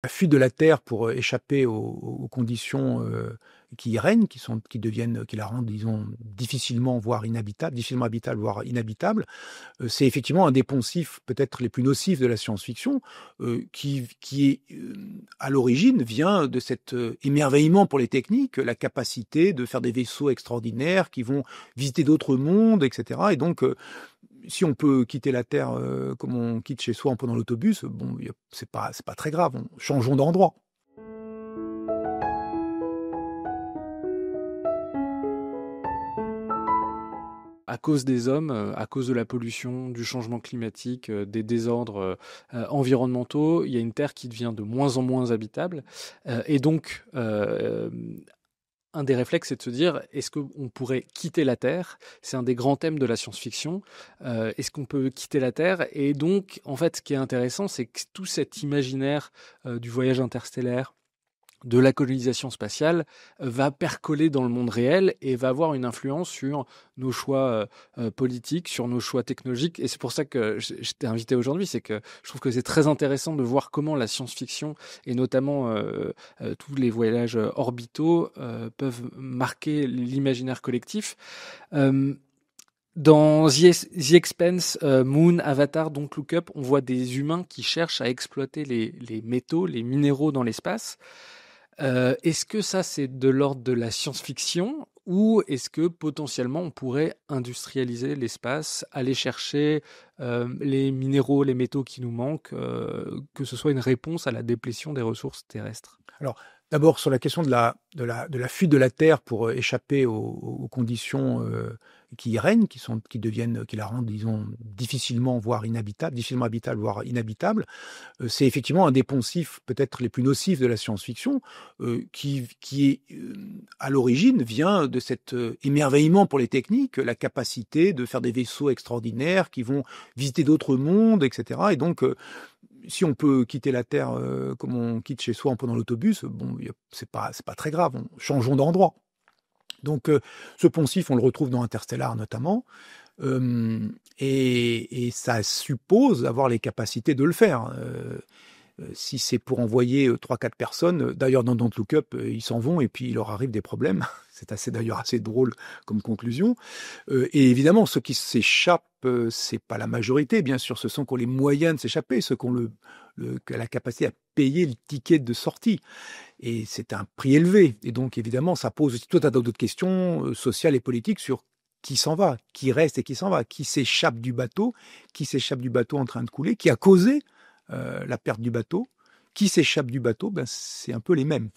La fuite de la Terre pour échapper aux conditions qui y règnent, qui la rendent, disons, difficilement habitable, voire inhabitable, c'est effectivement un des poncifs peut-être les plus nocifs de la science-fiction, à l'origine, vient de cet émerveillement pour les techniques, la capacité de faire des vaisseaux extraordinaires qui vont visiter d'autres mondes, etc. Et donc, si on peut quitter la Terre comme on quitte chez soi en prenant l'autobus, bon, c'est pas très grave, changeons d'endroit. À cause des hommes, à cause de la pollution, du changement climatique, des désordres environnementaux, il y a une Terre qui devient de moins en moins habitable. Et donc, un des réflexes, c'est de se dire, est-ce qu'on pourrait quitter la Terre? C'est un des grands thèmes de la science-fiction. Est-ce qu'on peut quitter la Terre? Et donc, en fait, ce qui est intéressant, c'est que tout cet imaginaire du voyage interstellaire, de la colonisation spatiale, va percoler dans le monde réel et va avoir une influence sur nos choix politiques, sur nos choix technologiques. Et c'est pour ça que je t'ai invité aujourd'hui, c'est que je trouve que c'est très intéressant de voir comment la science-fiction et notamment tous les voyages orbitaux peuvent marquer l'imaginaire collectif. Dans The Expanse, Moon, Avatar, Don't Look Up, on voit des humains qui cherchent à exploiter les métaux, les minéraux dans l'espace. Est-ce que ça, c'est de l'ordre de la science-fiction ou est-ce que potentiellement on pourrait industrialiser l'espace, aller chercher les minéraux, les métaux qui nous manquent, que ce soit une réponse à la déplétion des ressources terrestres? Alors, d'abord, sur la question de la fuite de la Terre pour échapper aux conditions qui y règnent, qui la rendent, disons, difficilement habitable, voire inhabitable, c'est effectivement un des poncifs peut-être les plus nocifs de la science-fiction, à l'origine, vient de cet émerveillement pour les techniques, la capacité de faire des vaisseaux extraordinaires qui vont visiter d'autres mondes, etc. Et donc, si on peut quitter la Terre comme on quitte chez soi en prenant l'autobus, bon, c'est pas très grave, changeons d'endroit. Donc, ce poncif, on le retrouve dans Interstellar notamment, et ça suppose avoir les capacités de le faire. Si c'est pour envoyer 3-4 personnes, d'ailleurs dans Don't Look Up, ils s'en vont et puis il leur arrive des problèmes. C'est d'ailleurs assez drôle comme conclusion. Et évidemment, ceux qui s'échappent, c'est pas la majorité, bien sûr. Ce sont qui ont les moyens de s'échapper, ceux qui ont la capacité à payer le ticket de sortie. Et c'est un prix élevé. Et donc, évidemment, ça pose aussi tout un tas d'autres questions sociales et politiques sur qui s'en va, qui reste et qui s'en va, qui s'échappe du bateau en train de couler, qui a causé la perte du bateau. Qui s'échappe du bateau, ben, c'est un peu les mêmes.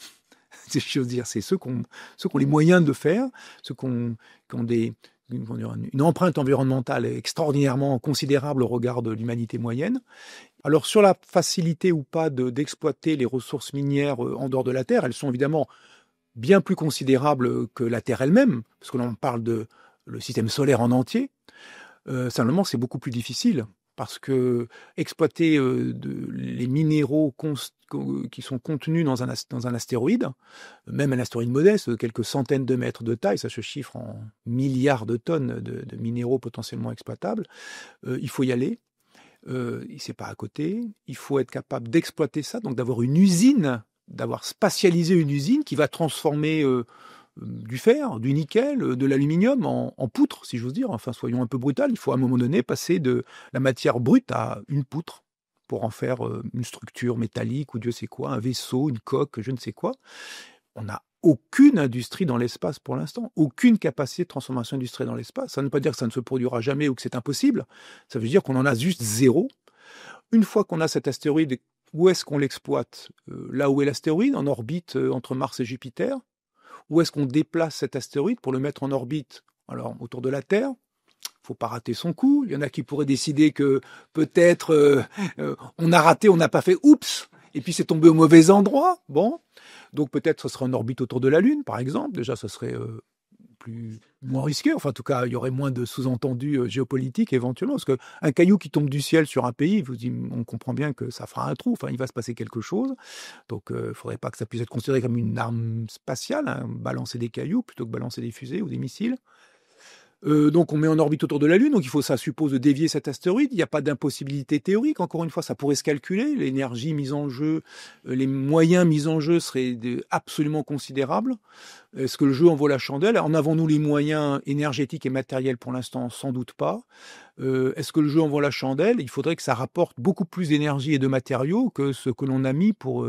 C'est chose dire, c'est ceux qui ont les moyens de le faire, ceux qui ont une empreinte environnementale extraordinairement considérable au regard de l'humanité moyenne. Alors sur la facilité ou pas d'exploiter les ressources minières en dehors de la Terre, elles sont évidemment bien plus considérables que la Terre elle-même, parce que l'on parle de le système solaire en entier. Simplement, c'est beaucoup plus difficile parce que exploiter les minéraux qui sont contenus dans un astéroïde, même un astéroïde modeste, de quelques centaines de mètres de taille, ça se chiffre en milliards de tonnes de minéraux potentiellement exploitables, il faut y aller. C'est pas à côté. Il faut être capable d'exploiter ça, donc d'avoir spatialisé une usine qui va transformer du fer, du nickel, de l'aluminium en poutre, si j'ose dire. Enfin, soyons un peu brutal. Il faut à un moment donné passer de la matière brute à une poutre pour en faire une structure métallique ou Dieu sait quoi, un vaisseau, une coque, je ne sais quoi. On n'a aucune industrie dans l'espace pour l'instant, aucune capacité de transformation industrielle dans l'espace. Ça ne veut pas dire que ça ne se produira jamais ou que c'est impossible. Ça veut dire qu'on en a juste zéro. Une fois qu'on a cet astéroïde, où est-ce qu'on l'exploite? Là où est l'astéroïde, en orbite entre Mars et Jupiter. Où est-ce qu'on déplace cet astéroïde pour le mettre en orbite? Alors, autour de la Terre, faut pas rater son coup. Il y en a qui pourraient décider que peut-être on a raté, on n'a pas fait oups, et puis c'est tombé au mauvais endroit. Bon, donc peut-être ce serait en orbite autour de la Lune, par exemple. Déjà, ce serait moins risqué. Enfin, en tout cas, il y aurait moins de sous-entendus géopolitiques éventuellement, parce qu'un caillou qui tombe du ciel sur un pays, on comprend bien que ça fera un trou. Enfin, il va se passer quelque chose. Donc, il ne faudrait pas que ça puisse être considéré comme une arme spatiale, hein, balancer des cailloux plutôt que balancer des fusées ou des missiles. Donc on met en orbite autour de la Lune, donc ça suppose de dévier cet astéroïde. Il n'y a pas d'impossibilité théorique, encore une fois, ça pourrait se calculer. L'énergie mise en jeu, les moyens mis en jeu seraient absolument considérables. Est-ce que le jeu en vaut la chandelle? En avons-nous les moyens énergétiques et matériels pour l'instant? Sans doute pas. Est-ce que le jeu en vaut la chandelle? Il faudrait que ça rapporte beaucoup plus d'énergie et de matériaux que ce que l'on a mis pour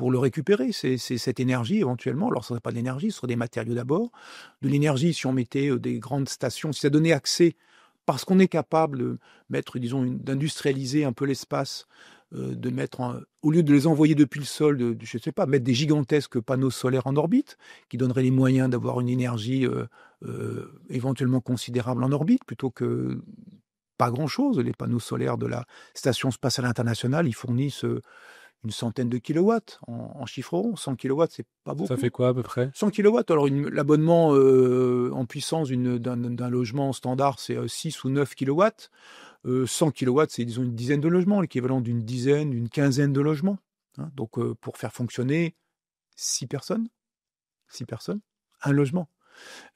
le récupérer, c'est cette énergie éventuellement. Alors, ce ne serait pas de l'énergie, ce serait des matériaux d'abord. De l'énergie, si on mettait des grandes stations, si ça donnait accès, parce qu'on est capable de mettre, disons, d'industrialiser un peu l'espace, de mettre, au lieu de les envoyer depuis le sol, je ne sais pas, mettre des gigantesques panneaux solaires en orbite, qui donneraient les moyens d'avoir une énergie éventuellement considérable en orbite, plutôt que pas grand-chose. Les panneaux solaires de la Station spatiale internationale, ils fournissent une centaine de kilowatts en chiffre rond. 100 kilowatts, c'est pas beaucoup. Ça fait quoi à peu près? 100 kilowatts, alors l'abonnement en puissance d'un logement standard, c'est 6 ou 9 kilowatts. 100 kilowatts, c'est disons une dizaine de logements, l'équivalent d'une dizaine, d'une quinzaine de logements. Hein. Donc pour faire fonctionner 6 personnes, un logement.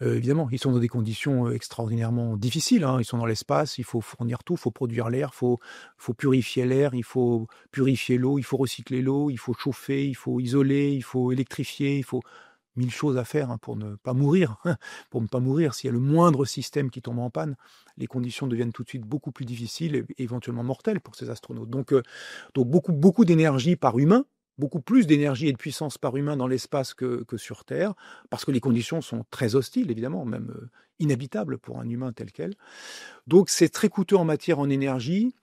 Évidemment, ils sont dans des conditions extraordinairement difficiles. Hein. Ils sont dans l'espace, il faut fournir tout, il faut produire l'air, il faut purifier l'air, il faut purifier l'eau, il faut recycler l'eau, il faut chauffer, il faut isoler, il faut électrifier, il faut 1000 choses à faire pour ne pas mourir. Pour ne pas mourir, s'il y a le moindre système qui tombe en panne, les conditions deviennent tout de suite beaucoup plus difficiles et éventuellement mortelles pour ces astronautes. Donc beaucoup d'énergie par humain, beaucoup plus d'énergie et de puissance par humain dans l'espace que sur Terre, parce que les conditions sont très hostiles, évidemment, même inhabitables pour un humain tel quel. Donc c'est très coûteux en énergie.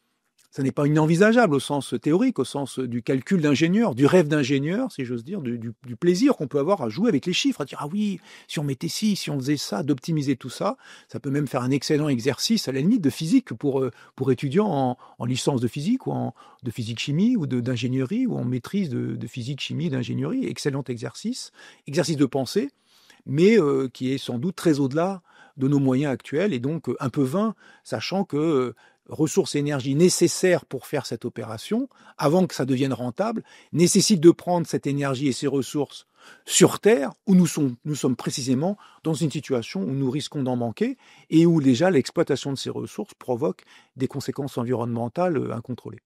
Ça n'est pas inenvisageable au sens théorique, au sens du calcul d'ingénieur, du rêve d'ingénieur, si j'ose dire, du plaisir qu'on peut avoir à jouer avec les chiffres, à dire « Ah oui, si on mettait ci, si on faisait ça, d'optimiser tout ça », ça peut même faire un excellent exercice, à la limite, de physique pour étudiants en licence de physique, ou de physique-chimie, ou d'ingénierie, ou en maîtrise de physique-chimie, d'ingénierie. Excellent exercice de pensée, mais qui est sans doute très au-delà de nos moyens actuels, et donc un peu vain, sachant que ressources et énergie nécessaires pour faire cette opération, avant que ça devienne rentable, nécessite de prendre cette énergie et ces ressources sur Terre, où nous sommes précisément dans une situation où nous risquons d'en manquer, et où déjà l'exploitation de ces ressources provoque des conséquences environnementales incontrôlées.